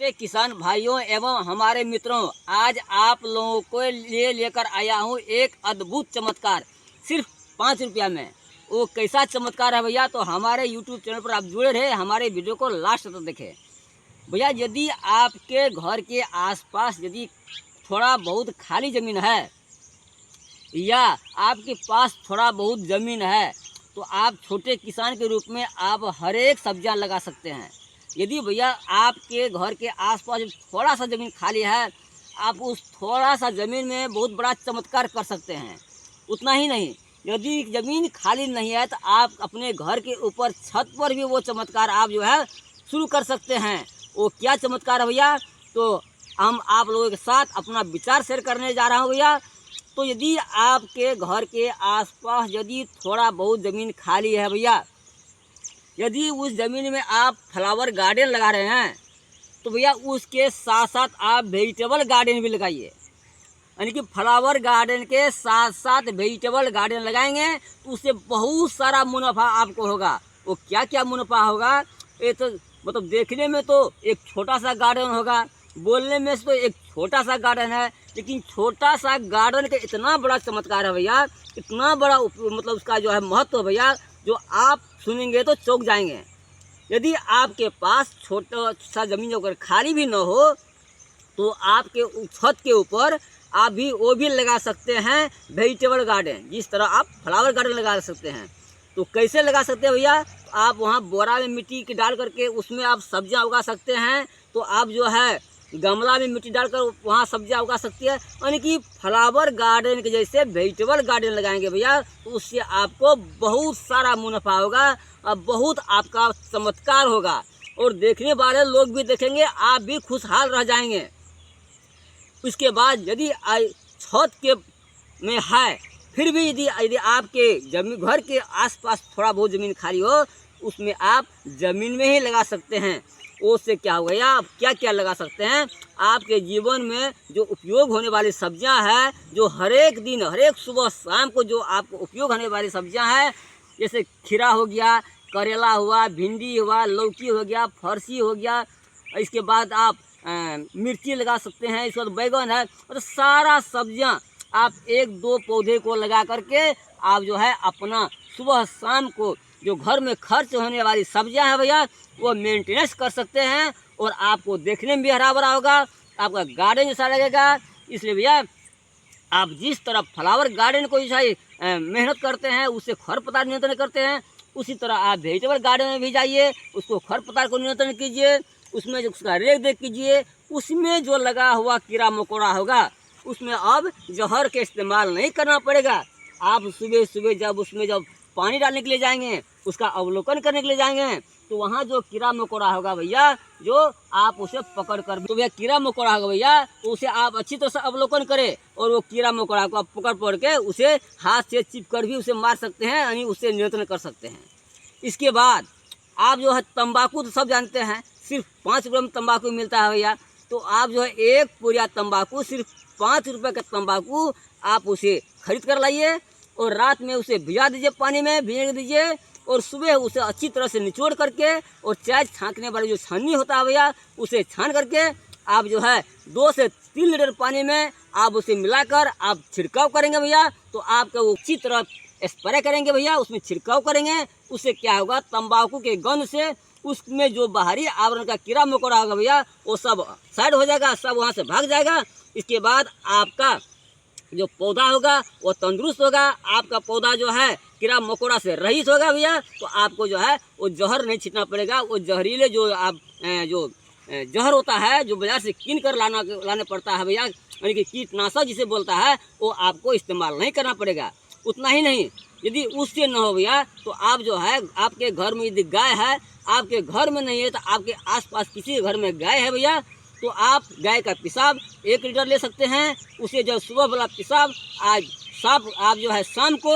छोटे किसान भाइयों एवं हमारे मित्रों, आज आप लोगों को लिए लेकर आया हूँ एक अद्भुत चमत्कार सिर्फ 5 रुपया में। वो कैसा चमत्कार है भैया, तो हमारे यूट्यूब चैनल पर आप जुड़े रहे, हमारे वीडियो को लास्ट तक देखें। भैया यदि आपके घर के आसपास यदि थोड़ा बहुत खाली ज़मीन है या आपके पास थोड़ा बहुत ज़मीन है, तो आप छोटे किसान के रूप में आप हर एक सब्जियाँ लगा सकते हैं। यदि भैया आपके घर के आसपास थोड़ा सा ज़मीन खाली है, आप उस थोड़ा सा ज़मीन में बहुत बड़ा चमत्कार कर सकते हैं। उतना ही नहीं, यदि ज़मीन खाली नहीं है तो आप अपने घर के ऊपर छत पर भी वो चमत्कार आप जो है शुरू कर सकते हैं। वो क्या चमत्कार है भैया, तो हम आप लोगों के साथ अपना विचार शेयर करने जा रहा हूँ भैया। तो यदि आपके घर के आसपास यदि थोड़ा बहुत ज़मीन खाली है भैया, यदि उस ज़मीन में आप फ्लावर गार्डन लगा रहे हैं, तो भैया उसके साथ साथ आप वेजिटेबल गार्डन भी लगाइए। यानी कि फ्लावर गार्डन के साथ साथ वेजिटेबल गार्डन लगाएंगे तो उससे बहुत सारा मुनाफा आपको होगा। वो क्या क्या मुनाफा होगा, ये तो मतलब देखने में तो एक छोटा सा गार्डन होगा, बोलने में तो एक छोटा सा गार्डन है, लेकिन छोटा सा गार्डन का इतना बड़ा चमत्कार है भैया, इतना बड़ा मतलब उसका जो है महत्व है भैया, जो आप सुनेंगे तो चौंक जाएंगे। यदि आपके पास छोटा सा ज़मीन अगर खाली भी न हो, तो आपके छत के ऊपर आप भी वो भी लगा सकते हैं वेजिटेबल गार्डन, जिस तरह आप फ्लावर गार्डन लगा सकते हैं। तो कैसे लगा सकते हैं भैया, आप वहाँ बोरा में मिट्टी की डाल करके उसमें आप सब्जियाँ उगा सकते हैं। तो आप जो है गमला में मिट्टी डालकर वहाँ सब्जियाँ उगा सकती है। यानी कि फ्लावर गार्डन के जैसे वेजिटेबल गार्डन लगाएंगे भैया, तो उससे आपको बहुत सारा मुनाफा होगा और बहुत आपका चमत्कार होगा, और देखने वाले लोग भी देखेंगे, आप भी खुशहाल रह जाएंगे। उसके बाद यदि छत के में है, फिर भी यदि आपके जमीन घर के आसपास थोड़ा बहुत ज़मीन खाली हो, उसमें आप ज़मीन में ही लगा सकते हैं। उससे क्या होगा या आप क्या क्या लगा सकते हैं, आपके जीवन में जो उपयोग होने वाली सब्जियां हैं, जो हर एक दिन हर एक सुबह शाम को जो आपको उपयोग होने वाली सब्जियां हैं, जैसे खीरा हो गया, करेला हुआ, भिंडी हुआ, लौकी हो गया, फरसी हो गया, इसके बाद आप मिर्ची लगा सकते हैं, इसके बाद बैगन है, तो सारा सब्जियां आप एक दो पौधे को लगा करके आप जो है अपना सुबह शाम को जो घर में खर्च होने वाली सब्जियां हैं भैया, वो मेंटेनेंस कर सकते हैं, और आपको देखने में भी हरा भरा होगा, आपका गार्डन जैसा लगेगा। इसलिए भैया आप जिस तरह फ्लावर गार्डन को जैसा मेहनत करते हैं, उससे खरपतवार नियंत्रण करते हैं, उसी तरह आप वेजिटेबल गार्डन में भी जाइए, उसको खरपतवार को नियंत्रण कीजिए, उसमें जो उसका रेख देख कीजिए, उसमें जो लगा हुआ कीड़ा मकोड़ा होगा उसमें अब जहर के इस्तेमाल नहीं करना पड़ेगा। आप सुबह सुबह जब पानी डालने के लिए जाएंगे, उसका अवलोकन करने के लिए जाएंगे, तो वहाँ जो कीड़ा मकोड़ा होगा भैया, जो आप उसे पकड़ कर, तो भैया कीड़ा मकोड़ा होगा भैया, तो उसे आप अच्छी तरह से अवलोकन करें, और वो कीड़ा मकोड़ा को आप पकड़ के उसे हाथ से चिप कर भी उसे मार सकते हैं, यानी उससे नियंत्रण कर सकते हैं। इसके बाद आप जो है तंबाकू तो सब जानते हैं, सिर्फ 5 रुपये में तंबाकू मिलता है भैया। तो आप जो है एक पुड़िया तंबाकू, सिर्फ 5 रुपये का तंबाकू आप उसे खरीद कर लाइए, और रात में उसे भिजा दीजिए, पानी में भिजा दीजिए, और सुबह उसे अच्छी तरह से निचोड़ करके, और चाय छाँकने वाली जो छन्नी होता है भैया, उसे छान करके आप जो है 2 से 3 लीटर पानी में आप उसे मिलाकर आप छिड़काव करेंगे भैया, तो आपका वो अच्छी तरह स्प्रे करेंगे भैया, उसमें छिड़काव करेंगे। उससे क्या होगा, तंबाकू के गंध से उसमें जो बाहरी आवरण का कीड़ा मकोड़ा होगा भैया, वो सब साइड हो जाएगा, सब वहाँ से भाग जाएगा। इसके बाद आपका जो पौधा होगा वो तंदुरुस्त होगा, आपका पौधा जो है कीड़ा मकोड़ा से रहित होगा भैया। तो आपको जो है वो जहर नहीं छींटना पड़ेगा, वो जहरीले जो आप जो जहर होता है जो बाजार से कीन कर लाने पड़ता है भैया, यानी कि कीटनाशक जिसे बोलता है, वो आपको इस्तेमाल नहीं करना पड़ेगा। उतना ही नहीं, यदि उससे न हो भैया, तो आप जो है आपके घर में यदि गाय है, आपके घर में नहीं है तो आपके आसपास किसी के घर में गाय है भैया, तो आप गाय का पेशाब 1 लीटर ले सकते हैं। उसे जो सुबह वाला पेशाब आज साफ आप जो है शाम को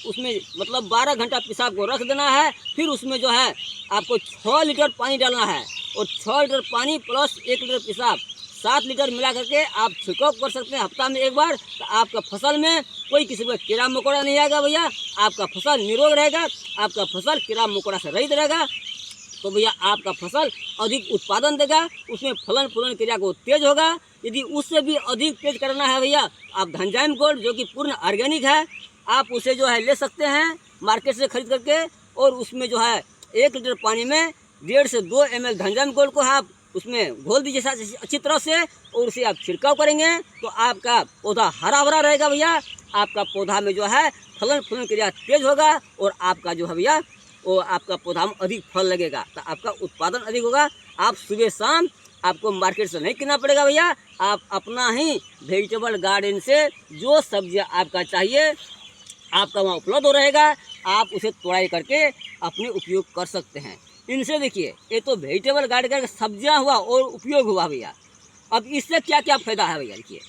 उसमें मतलब 12 घंटा पेशाब को रख देना है, फिर उसमें जो है आपको 6 लीटर पानी डालना है, और 6 लीटर पानी प्लस 1 लीटर पेशाब 7 लीटर मिला करके आप छिड़काव कर सकते हैं हफ्ता में एक बार। तो आपका फसल में कोई किस्म का कीड़ा मकोड़ा नहीं आएगा भैया, आपका फसल निरोग रहेगा, आपका फसल कीड़ा मकोड़ा से रहित रहेगा। तो भैया आपका फसल अधिक उत्पादन देगा, उसमें फलन फूलन क्रिया को तेज होगा। यदि उससे भी अधिक तेज करना है भैया, आप धनजाइम गोल्ड जो कि पूर्ण ऑर्गेनिक है, आप उसे जो है ले सकते हैं मार्केट से खरीद करके। और उसमें जो है 1 लीटर पानी में 1.5 से 2 ml धनजाइम गोल्ड को आप उसमें घोल दीजिए अच्छी तरह से, और उसे आप छिड़काव करेंगे तो आपका पौधा हरा भरा रहेगा भैया। आपका पौधा में जो है फलन फूलन क्रिया तेज होगा, और आपका जो है भैया वो आपका पौधा में अधिक फल लगेगा, तो आपका उत्पादन अधिक होगा। आप सुबह शाम आपको मार्केट से नहीं किनना पड़ेगा भैया, आप अपना ही वेजिटेबल गार्डन से जो सब्जियां आपका चाहिए आपका वहाँ उपलब्ध हो रहेगा, आप उसे तोड़ाई करके अपने उपयोग कर सकते हैं। इनसे देखिए, ये तो वेजिटेबल गार्डन का सब्जियां हुआ और उपयोग हुआ भैया। अब इससे क्या क्या फ़ायदा है भैया, देखिए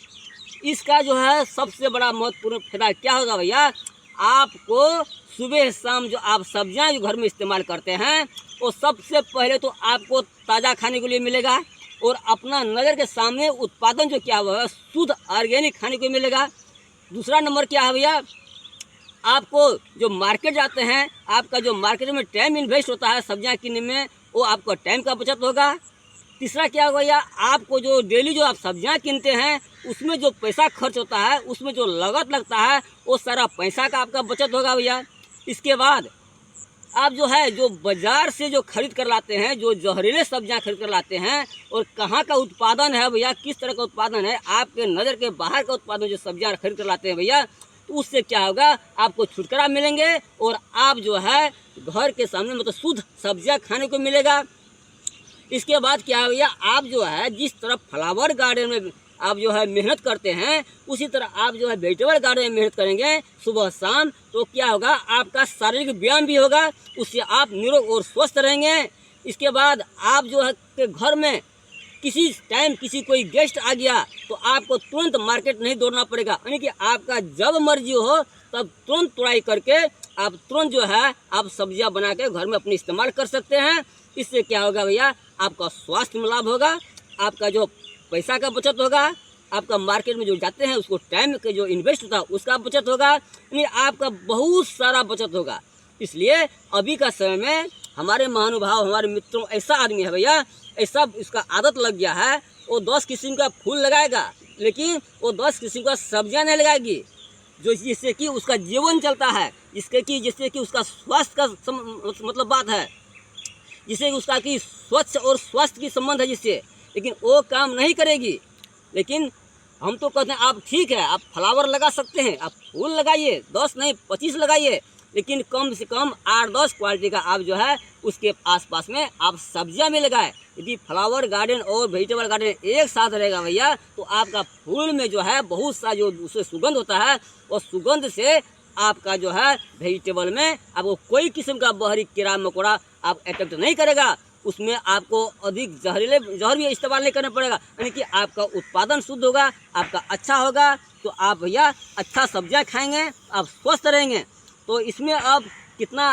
इसका जो है सबसे बड़ा महत्वपूर्ण फायदा क्या होगा भैया, आपको सुबह शाम जो आप सब्जियां जो घर में इस्तेमाल करते हैं वो सबसे पहले तो आपको ताज़ा खाने के लिए मिलेगा, और अपना नज़र के सामने उत्पादन जो क्या हुआ है शुद्ध ऑर्गेनिक खाने को मिलेगा। दूसरा नंबर क्या है भैया, आपको जो मार्केट जाते हैं, आपका जो मार्केट में टाइम इन्वेस्ट होता है सब्जियां किनने में, वो आपका टाइम का बचत होगा। तीसरा क्या होगा भैया, आपको जो डेली जो आप सब्जियां किनते हैं उसमें जो पैसा खर्च होता है, उसमें जो लागत लगता है, वो सारा पैसा का आपका बचत होगा भैया। इसके बाद आप जो है जो बाज़ार से जो खरीद कर लाते हैं, जो जहरीले सब्जियां खरीद कर लाते हैं, और कहाँ का उत्पादन है भैया, किस तरह का उत्पादन है, आपके नज़र के बाहर का उत्पादन जो सब्जियां खरीद कर लाते हैं भैया, तो उससे क्या होगा, आपको छुटकारा मिलेंगे, और आप जो है घर के सामने मतलब शुद्ध सब्जियां खाने को मिलेगा। इसके बाद क्या है भैया, आप जो है जिस तरह फ्लावर गार्डन में आप जो है मेहनत करते हैं, उसी तरह आप जो है वेजिटेबल गार्डन में मेहनत करेंगे सुबह शाम, तो क्या होगा, आपका शारीरिक व्यायाम भी होगा, उससे आप निरोग और स्वस्थ रहेंगे। इसके बाद आप जो है के घर में किसी टाइम किसी कोई गेस्ट आ गया तो आपको तुरंत मार्केट नहीं दौड़ना पड़ेगा, यानी कि आपका जब मर्जी हो तब तुरंत तुड़ाई करके आप तुरंत जो है आप सब्जियां बना के घर में अपने इस्तेमाल कर सकते हैं। इससे क्या होगा भैया, आपका स्वास्थ्य में लाभ होगा, आपका जो पैसा का बचत होगा, आपका मार्केट में जो जाते हैं उसको टाइम के जो इन्वेस्ट होता है उसका बचत होगा, यानी आपका बहुत सारा बचत होगा। इसलिए अभी का समय में हमारे महानुभाव हमारे मित्रों ऐसा आदमी है भैया, ऐसा इसका आदत लग गया है, वो 10 किस्म का फूल लगाएगा लेकिन वो 10 किस्म का सब्जियां नहीं लगाएगी, जो जिससे कि उसका जीवन चलता है, जिससे कि उसका स्वास्थ्य का मतलब बात है, जिससे उसका कि स्वच्छ और स्वास्थ्य की संबंध है जिससे, लेकिन वो काम नहीं करेगी। लेकिन हम तो कहते हैं आप ठीक है, आप फ्लावर लगा सकते हैं, आप फूल लगाइए, 10 नहीं 25 लगाइए, लेकिन कम से कम 8-10 क्वालिटी का आप जो है उसके आसपास में आप सब्जियां में लगाएं। यदि फ्लावर गार्डन और वेजिटेबल गार्डन एक साथ रहेगा भैया, तो आपका फूल में जो है बहुत सा जो उससे सुगंध होता है, और सुगंध से आपका जो है वेजिटेबल में आपको कोई किस्म का बाहरी कीड़ा मकोड़ा आप अटैक नहीं करेगा, उसमें आपको अधिक जहर भी इस्तेमाल नहीं करना पड़ेगा, यानी कि आपका उत्पादन शुद्ध होगा, आपका अच्छा होगा, तो आप भैया अच्छा सब्जियां खाएंगे, आप स्वस्थ रहेंगे। तो इसमें अब कितना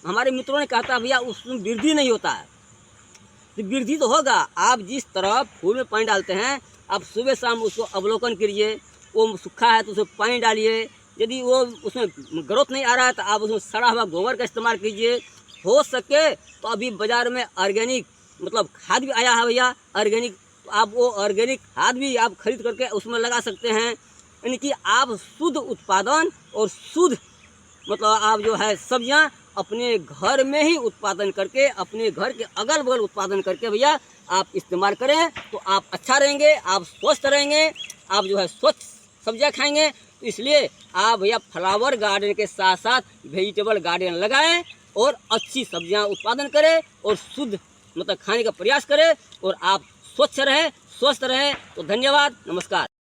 हमारे मित्रों ने कहा था भैया उसमें वृद्धि नहीं होता है, तो वृद्धि तो होगा। आप जिस तरह फूल में पानी डालते हैं, आप सुबह शाम उसको अवलोकन करिए, वो सूखा है तो उसमें पानी डालिए, यदि वो उसमें ग्रोथ नहीं आ रहा है तो आप उसमें सड़ा हुआ गोबर का इस्तेमाल कीजिए। हो सके तो अभी बाज़ार में ऑर्गेनिक मतलब खाद भी आया है भैया, ऑर्गेनिक, तो आप वो ऑर्गेनिक खाद भी आप खरीद करके उसमें लगा सकते हैं, यानी कि आप शुद्ध उत्पादन और शुद्ध मतलब आप जो है सब्जियां अपने घर में ही उत्पादन करके, अपने घर के अगल बगल उत्पादन करके भैया आप इस्तेमाल करें, तो आप अच्छा रहेंगे, आप स्वस्थ रहेंगे, आप जो है स्वच्छ सब्जियां खाएंगे। तो इसलिए आप भैया फ्लावर गार्डन के साथ साथ वेजिटेबल गार्डन लगाएं और अच्छी सब्जियां उत्पादन करें और शुद्ध मतलब खाने का प्रयास करें, और आप स्वच्छ रहें, स्वस्थ रहें। तो धन्यवाद, नमस्कार।